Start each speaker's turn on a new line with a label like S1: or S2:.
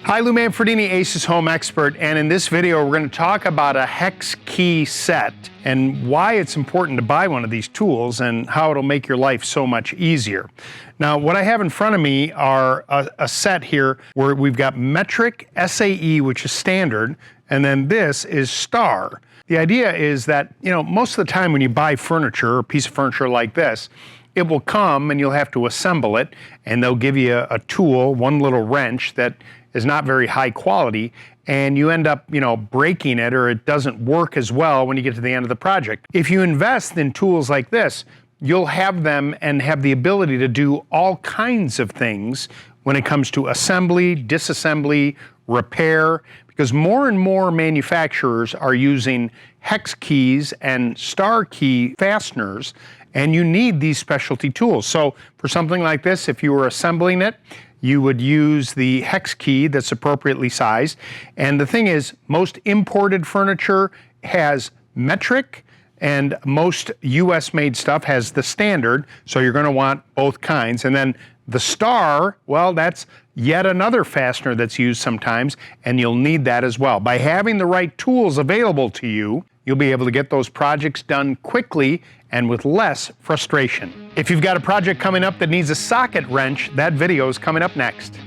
S1: Hi, Lou Manfredini, Aces Home Expert, and in this video we're going to talk about a Hex Key Set and why it's important to buy one of these tools and how it'll make your life so much easier. Now, what I have in front of me are a set here where we've got metric, SAE, which is standard, and then this is star. The idea is that, most of the time when you buy furniture, or a piece of furniture like this, it will come and you'll have to assemble it, and they'll give you a tool, one little wrench that is not very high quality, and you end up, breaking it, or it doesn't work as well when you get to the end of the project. If you invest in tools like this, you'll have them and have the ability to do all kinds of things when it comes to assembly, disassembly, repair, because more and more manufacturers are using hex keys and star key fasteners, and you need these specialty tools. So for something like this, if you were assembling it, you would use the hex key that's appropriately sized. And the thing is, most imported furniture has metric, and most US made stuff has the standard, so you're going to want both kinds. And then the star, well, that's yet another fastener that's used sometimes, and you'll need that as well. By having the right tools available to you, you'll be able to get those projects done quickly and with less frustration. If you've got a project coming up that needs a socket wrench, that video is coming up next.